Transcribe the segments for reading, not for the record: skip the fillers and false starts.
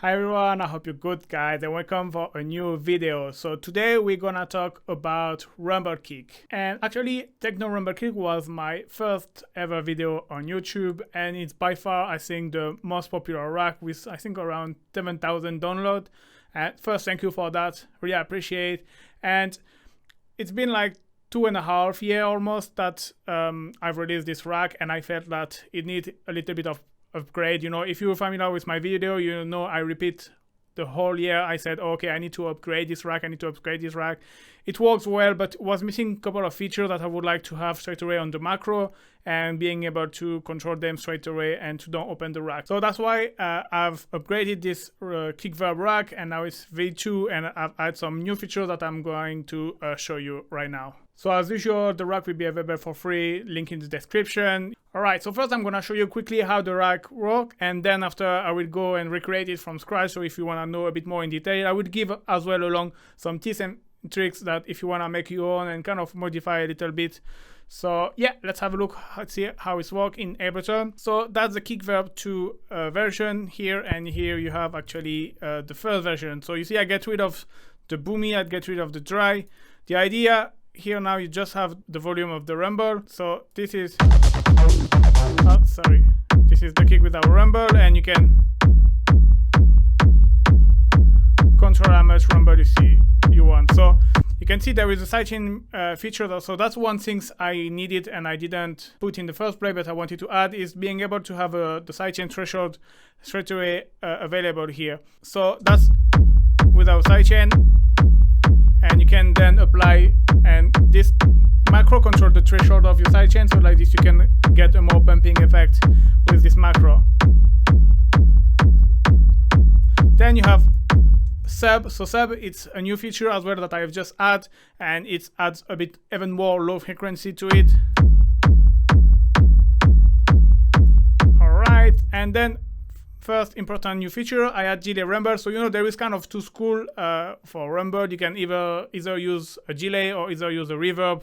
Hi everyone, I hope you're good guys and welcome for a new video. So today we're gonna talk about Rumble Kick. And actually Techno Rumble Kick was my first ever video on YouTube and it's by far I think the most popular rack with I think around 7,000 downloads. And first thank you for that, really appreciate. And it's been like 2.5 years almost that I've released this rack and I felt that it needs a little bit of upgrade. You know, if you're familiar with my video, you know I repeat the whole year. I said, okay, I need to upgrade this rack. I need to upgrade this rack. It works well, but was missing a couple of features that I would like to have straight away on the macro and being able to control them straight away and to don't open the rack. So that's why I've upgraded this Kick Verb rack and now it's V2 and I've added some new features that I'm going to show you right now. So as usual, the rack will be available for free, link in the description. Alright, so first I'm gonna show you quickly how the rack works and then after I will go and recreate it from scratch. So if you wanna know a bit more in detail, I would give as well along some tips and tricks that if you wanna make your own and kind of modify a little bit. So yeah, let's have a look, let's see how it works in Ableton. So that's the Kick Verb 2 version here, and here you have actually the first version. So you see I get rid of the boomy, I get rid of the dry. The idea here now you just have the volume of the rumble. So this is this is the kick without rumble and you can control how much rumble you want. So you can see there is a sidechain feature, so that's one thing I needed and I didn't put in the first place, but I wanted to add is being able to have the sidechain threshold straight away available here. So that's without sidechain, and you can then apply, and this macro control the threshold of your sidechain, so like this you can get a more bumping effect with this macro. Then you have sub. So sub, it's a new feature as well that I have just added, and it adds a bit even more low frequency to it. Alright, and then first important new feature, I add delay rumble. So you know there is kind of two schools for rumble. You can either use a delay or either use a reverb.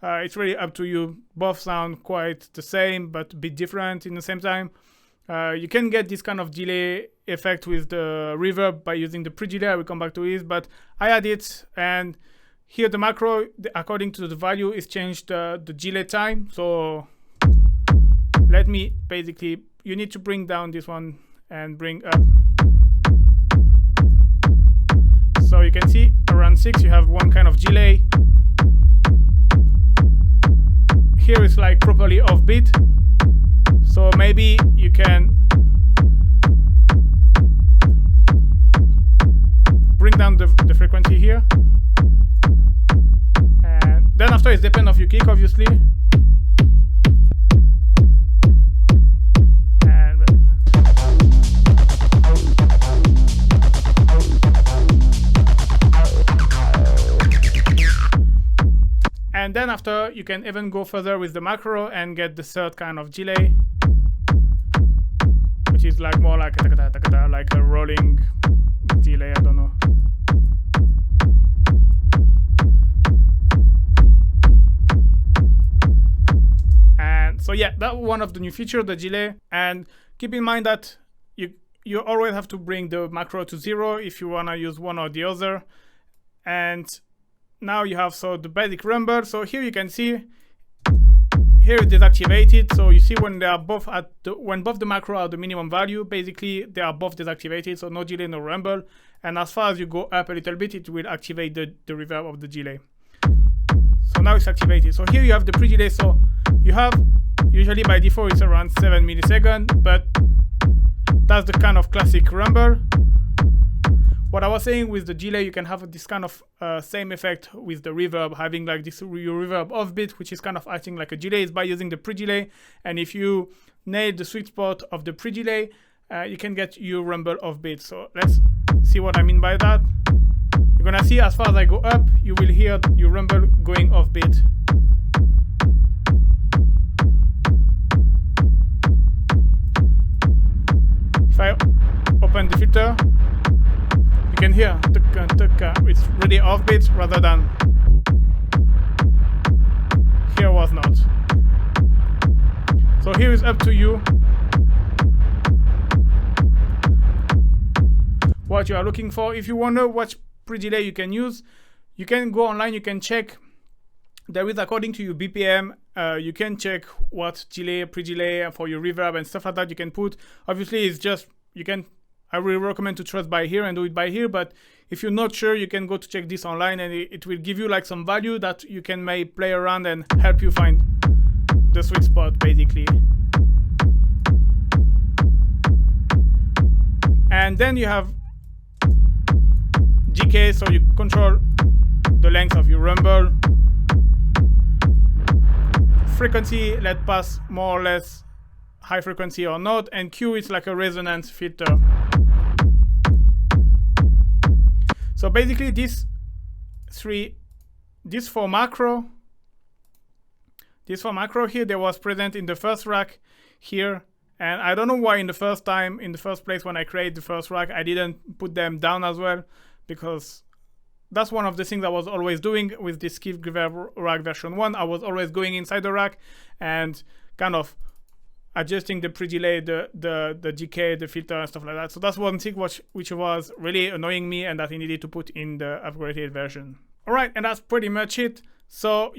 It's really up to you. Both sound quite the same but a bit different in the same time. You can get this kind of delay effect with the reverb by using the pre-delay. I will come back to it, but I add it, and here the macro, according to the value, is changed the delay time. So let me basically, you need to bring down this one and bring up. So you can see around 6 you have one kind of delay. Here it's like properly offbeat. So maybe you can bring down the frequency here. And then after it depends on your kick obviously. And then after you can even go further with the macro and get the third kind of delay, which is like more like a rolling delay, I don't know. And so yeah, that's one of the new features, the delay. And keep in mind that you always have to bring the macro to 0 if you wanna use one or the other. And now you have the basic rumble. So here you can see here it is deactivated. So you see when they are both at when both the macro are the minimum value, basically they are both deactivated. So no delay, no rumble. And as far as you go up a little bit, it will activate the reverb of the delay. So now it's activated. So here you have the pre-delay. So you have usually by default it's around 7 milliseconds, but that's the kind of classic rumble. What I was saying with the delay, you can have this kind of same effect with the reverb, having like this reverb offbeat, which is kind of acting like a delay, is by using the pre-delay. And if you nail the sweet spot of the pre-delay, you can get your rumble offbeat. So let's see what I mean by that. You're gonna see as far as I go up, you will hear your rumble going offbeat. If I open the filter, you can hear it's really offbeat rather than here was not. So here is up to you. what you are looking for. If you wonder what pre-delay you can use, you can go online, you can check. There is, according to your BPM, you can check what delay, pre-delay for your reverb and stuff like that you can put. Obviously, it's just, I really recommend to trust by ear and do it by ear, but if you're not sure, you can go to check this online, and it will give you like some value that you can maybe play around and help you find the sweet spot, basically. And then you have GK, so you control the length of your rumble. Frequency, let pass more or less high frequency or not, and Q is like a resonance filter. So basically this four macro here, they was present in the first rack here, and I don't know why in the first place when I create the first rack I didn't put them down as well, because that's one of the things I was always doing with this Skiff Reverb rack version 1. I was always going inside the rack and kind of adjusting the pre-delay, the decay, the filter and stuff like that. So that's one thing which was really annoying me and that I needed to put in the upgraded version. Alright, and that's pretty much it. So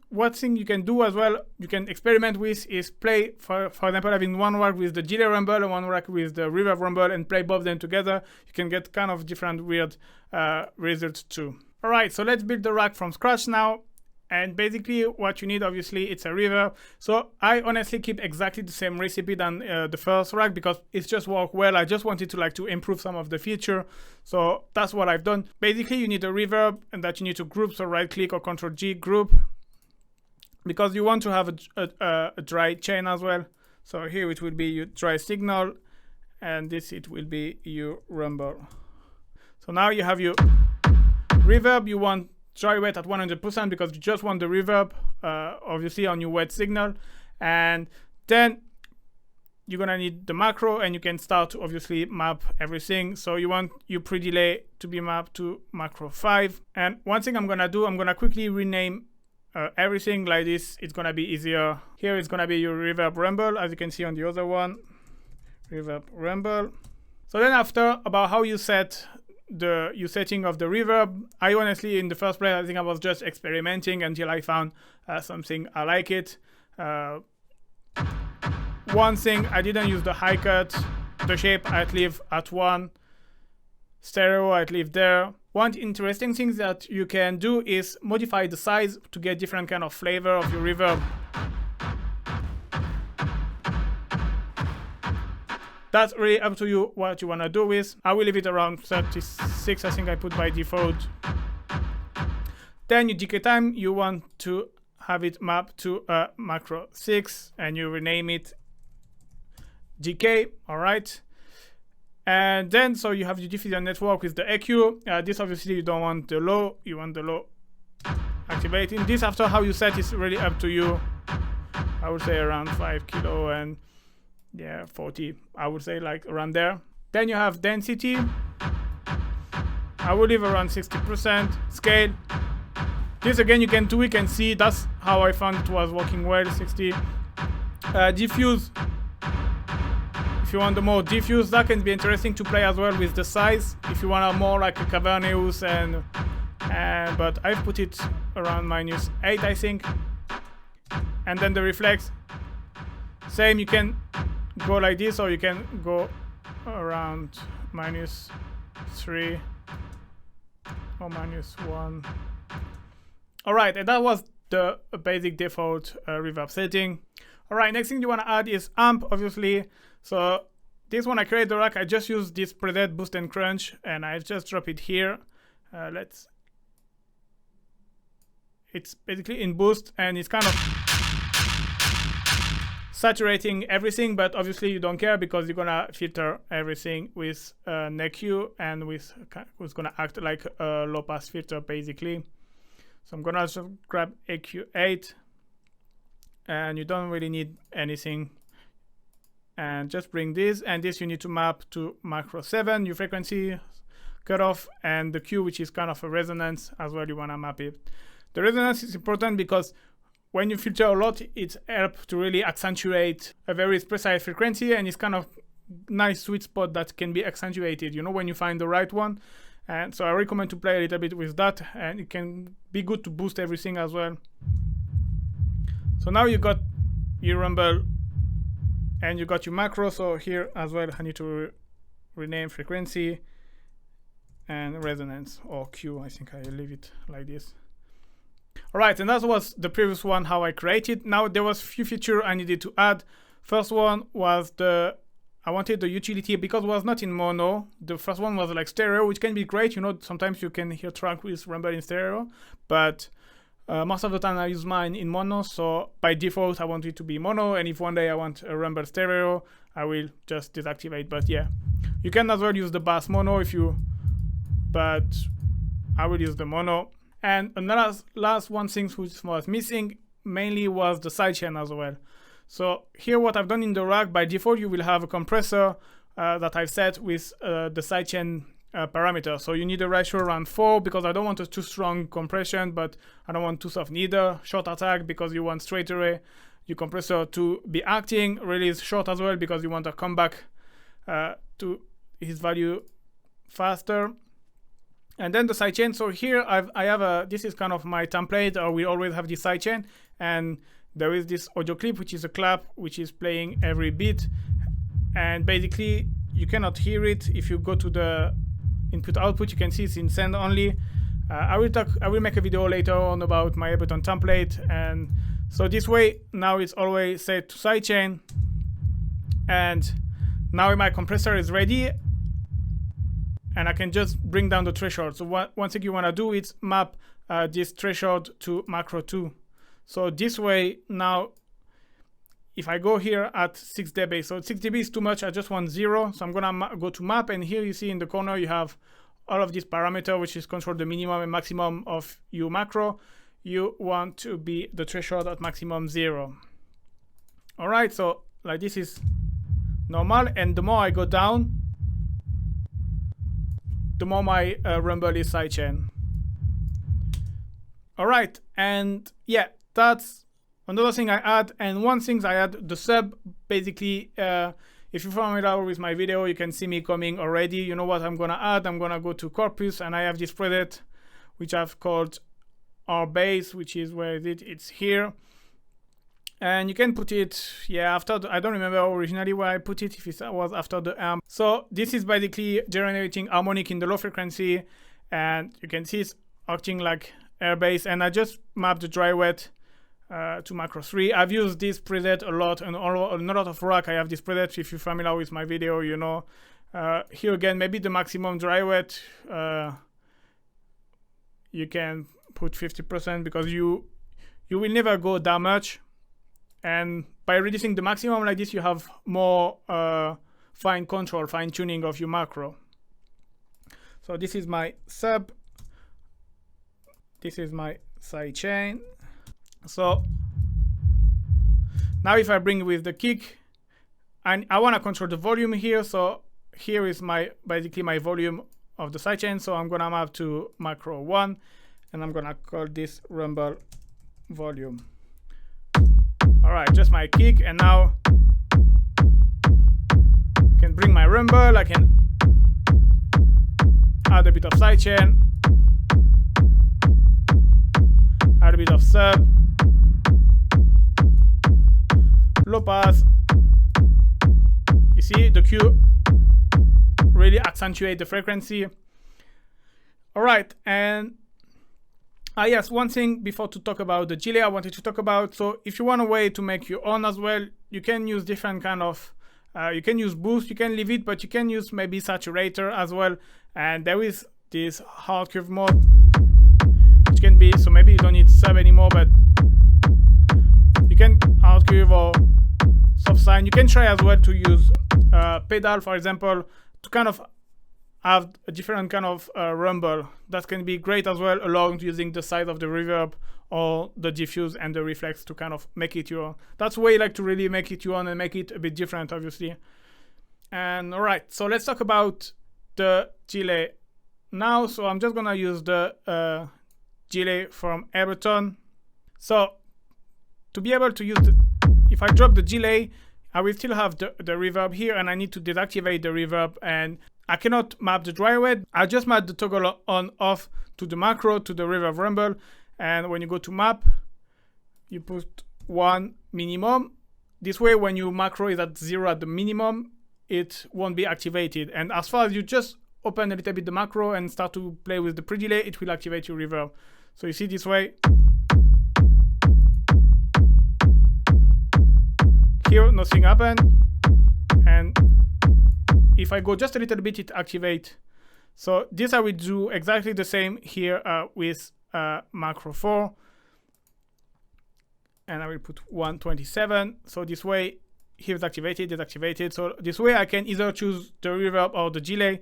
one thing you can do as well, you can experiment with, is play, for example, having one rack with the delay rumble and one rack with the reverb rumble, and play both of them together. You can get kind of different weird results too. Alright, so let's build the rack from scratch now. And basically what you need, obviously, it's a reverb. So I honestly keep exactly the same recipe than the first rack because it's just worked well. I just wanted to improve some of the feature. So that's what I've done. Basically, you need a reverb and that you need to group. So right click or Control G, group, because you want to have a dry chain as well. So here it will be your dry signal, and this it will be your rumble. So now you have your reverb. You want dry wet at 100% because you just want the reverb, obviously, on your wet signal. And then you're gonna need the macro, and you can start to obviously map everything. So you want your pre-delay to be mapped to macro 5. And one thing I'm gonna do, I'm gonna quickly rename everything like this. It's gonna be easier. Here it's gonna be your reverb rumble, as you can see on the other one, reverb rumble. So then after, about how you set your setting of the reverb, I honestly, in the first place, I think I was just experimenting until I found something I like it. One thing, I didn't use the high cut. The shape I'd leave at 1. Stereo I'd leave there. One interesting thing that you can do is modify the size to get different kind of flavor of your reverb. That's really up to you what you want to do with. I will leave it around 36, I think I put by default. Then your decay time, you want to have it mapped to macro 6, and you rename it decay, alright. And then, so you have your diffusion network with the EQ. This obviously you don't want the low, you want the low activating. This, after how you set, is really up to you. I would say around 5 kilo and yeah, 40, I would say, like around there. Then you have density. I will leave around 60%. Scale. This again you can tweak and see. That's how I found it was working well. 60. Diffuse. If you want the more diffuse, that can be interesting to play as well with the size. If you want a more like a cavernous but I've put it around -8, I think. And then the reflex. Same, you can go like this, or you can go around -3 or -1. Alright, and that was the basic default reverb setting. Alright, next thing you want to add is amp, obviously. So this one I created the rack, I just used this preset boost and crunch, and I just drop it here. It's basically in boost, and it's kind of saturating everything, but obviously you don't care because you're gonna filter everything with an EQ, and who's gonna act like a low pass filter basically. So I'm gonna also grab EQ 8, and you don't really need anything, and just bring this, and this you need to map to macro 7, your frequency cutoff, and the Q, which is kind of a resonance as well, you wanna map it. The resonance is important because when you filter a lot, it helps to really accentuate a very precise frequency, and it's kind of nice sweet spot that can be accentuated, you know, when you find the right one. And so I recommend to play a little bit with that, and it can be good to boost everything as well. So now you got your rumble and you got your macro. So here as well I need to rename frequency and resonance, or Q. I think I leave it like this. Alright, and that was the previous one, how I created. Now there was a few features I needed to add. First one was I wanted the utility, because it was not in mono. The first one was like stereo, which can be great, you know, sometimes you can hear track with rumble in stereo, but most of the time I use mine in mono, so by default I want it to be mono, and if one day I want a rumble stereo, I will just deactivate. But yeah, you can as well use the bass mono if you, but I will use the mono. And another last one thing which was missing mainly was the sidechain as well. So here what I've done in the rack, by default you will have a compressor that I've set with the sidechain parameter. So you need a ratio around 4 because I don't want a too strong compression, but I don't want too soft neither. Short attack because you want straight away your compressor to be acting. Release short as well because you want to come back to his value faster. And then the sidechain. So here I have this is kind of my template, or we always have this sidechain, and there is this audio clip which is a clap which is playing every beat, and basically you cannot hear it. If you go to the input output, you can see it's in send only. I will make a video later on about my Ableton template, and so this way now it's always set to sidechain, and now my compressor is ready, and I can just bring down the threshold. So one thing you want to do is map this threshold to macro 2. So this way now, if I go here at 6 dB, so 6 dB is too much, I just want 0. So I'm gonna go to map, and here you see in the corner you have all of these parameters, which is control the minimum and maximum of your macro. You want to be the threshold at maximum 0. All right, so like this is normal, and the more I go down, the more my rumble is sidechain. All right, and yeah, that's another thing I add. And one thing I add, the sub, basically, if you're familiar with my video, you can see me coming already. You know what I'm gonna add? I'm gonna go to Corpus, and I have this preset, which I've called our bass, which is where is it? It's here. And you can put it, yeah, after I don't remember originally where I put it, if it was after the amp. So this is basically generating harmonic in the low frequency, and you can see it's acting like air bass. And I just mapped the dry wet to macro 3. I've used this preset a lot, and on a lot of rack I have this preset. If you're familiar with my video, you know. Here again, maybe the maximum dry wet, you can put 50% because you will never go that much. And by reducing the maximum like this, you have more fine control, fine tuning of your macro. So this is my sub. This is my sidechain. So now if I bring with the kick, and I want to control the volume here. So here is basically my volume of the sidechain. So I'm gonna map to macro 1, and I'm gonna call this rumble volume. All right, just my kick, and now I can bring my rumble. I can add a bit of sidechain, add a bit of sub, low pass. You see the Q really accentuate the frequency. All right, and yes, one thing before to talk about the delay I wanted to talk about. So if you want a way to make your own as well, you can use different kind of, you can use boost, you can leave it, but you can use maybe saturator as well. And there is this hard curve mode, which can be, so maybe you don't need sub anymore, but you can hard curve or soft sine. You can try as well to use pedal, for example, to kind of have a different kind of rumble. That can be great as well, along to using the size of the reverb or the diffuse and the reflex to kind of make it your own. That's way like to really make it your own and make it a bit different, obviously. And all right, so let's talk about the delay now. So I'm just gonna use the delay from Ableton. So to be able to use if I drop the delay, I will still have the reverb here, and I need to deactivate the reverb, and I cannot map the dry wet. I just map the toggle on off to the macro, to the reverb rumble, and when you go to map, you put 1 minimum. This way, when your macro is at 0 at the minimum, it won't be activated. And as far as you just open a little bit the macro and start to play with the pre-delay, it will activate your reverb. So you see this way. Here, nothing happened. And if I go just a little bit, it activates. So this I will do exactly the same here with macro 4. And I will put 127. So this way, here is activated, deactivated. So this way I can either choose the reverb or the delay.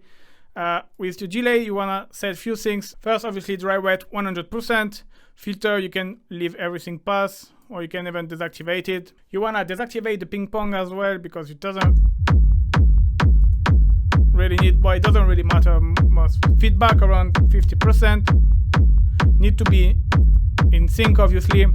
With the delay, you wanna set a few things. First, obviously, dry wet 100%. Filter, you can leave everything pass, or you can even deactivate it. You wanna deactivate the ping pong as well, because it doesn't really need, but it doesn't really matter much. Feedback around 50%. Need to be in sync, obviously.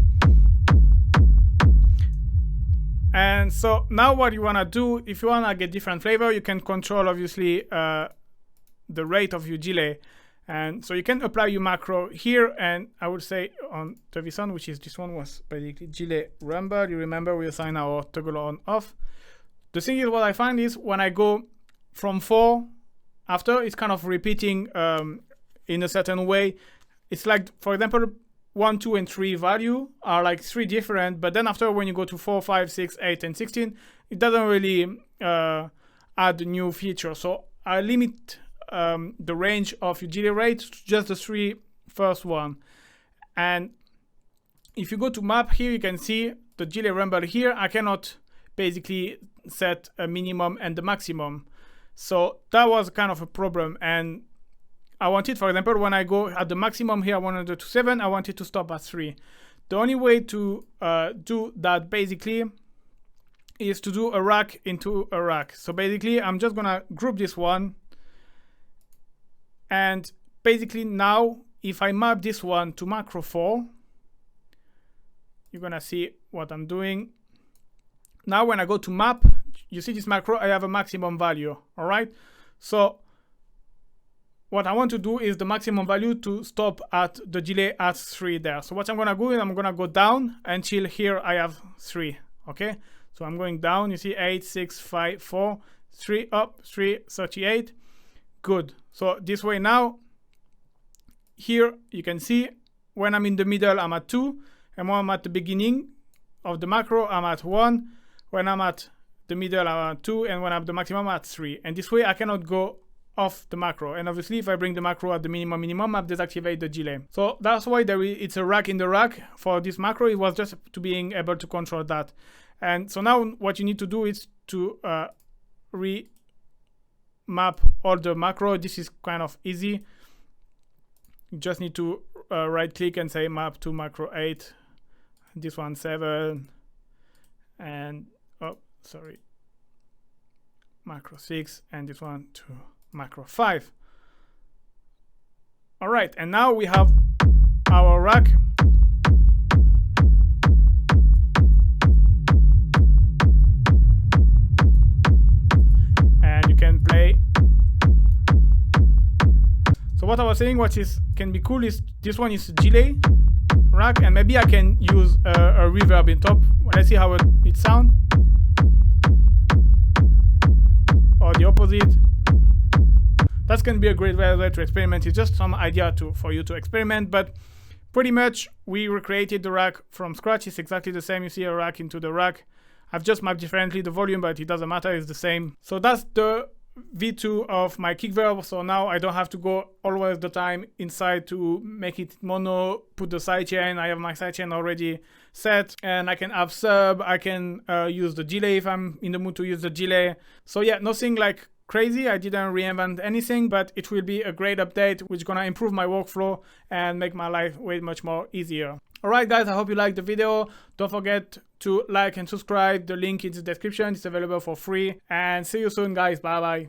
And so now what you wanna do, if you wanna get different flavor, you can control obviously the rate of your delay. And so you can apply your macro here, and I would say on this one, which is this one, was basically delay rumble. You remember we assign our toggle on off. The thing is, what I find is when I go from 4 after, it's kind of repeating in a certain way. It's like, for example, 1, 2, and 3 value are like 3 different, but then after, when you go to 4, 5, 6, 8, and 16, it doesn't really add new features. So I limit the range of your delay rate to just the 3 first one. And if you go to map here, you can see the delay rumble here. I cannot basically set a minimum and the maximum. So that was kind of a problem. And I wanted, for example, when I go at the maximum here, 127, I wanted to stop at 3. The only way to do that basically is to do a rack into a rack. So basically, I'm just gonna group this one. And basically now, if I map this one to macro 4, you're gonna see what I'm doing. Now when I go to map, you see this macro, I have a maximum value, all right? So what I want to do is the maximum value to stop at the delay at 3 there. So what I'm gonna do is I'm gonna go down until here I have 3, okay? So I'm going down, you see 8, 6, 5, 4, 3, up, 3, 38, good. So this way now, here you can see when I'm in the middle, I'm at 2, and when I'm at the beginning of the macro, I'm at 1. When I'm at the middle, I'm at 2, and when I'm at the maximum, I'm at 3. And this way I cannot go off the macro. And obviously, if I bring the macro at the minimum, I've deactivated the delay. So that's why it's a rack in the rack for this macro. It was just to being able to control that. And so now what you need to do is to remap all the macro. This is kind of easy. You just need to right click and say map to macro 8. This one 7. And oh, sorry, macro 6, and this one to macro 5. All right, and now we have our rack. And you can play. So what I was saying, what is can be cool is this one is delay rack, and maybe I can use a reverb in top. Let's see how it sounds. Or the opposite. That's going to be a great way to experiment. It's just some idea for you to experiment, but pretty much we recreated the rack from scratch. It's exactly the same. You see a rack into the rack. I've just mapped differently the volume, but it doesn't matter. It's the same. So that's the V2 of my kick verb. So now I don't have to go always the time inside to make it mono, put the sidechain. I have my sidechain already set, and I can have sub. I can use the delay if I'm in the mood to use the delay. So yeah, nothing like crazy. I didn't reinvent anything, but it will be a great update which is gonna improve my workflow and make my life way much more easier. Alright guys, I hope you liked the video. Don't forget to like and subscribe. The link is in the description. It's available for free. And see you soon guys. Bye bye.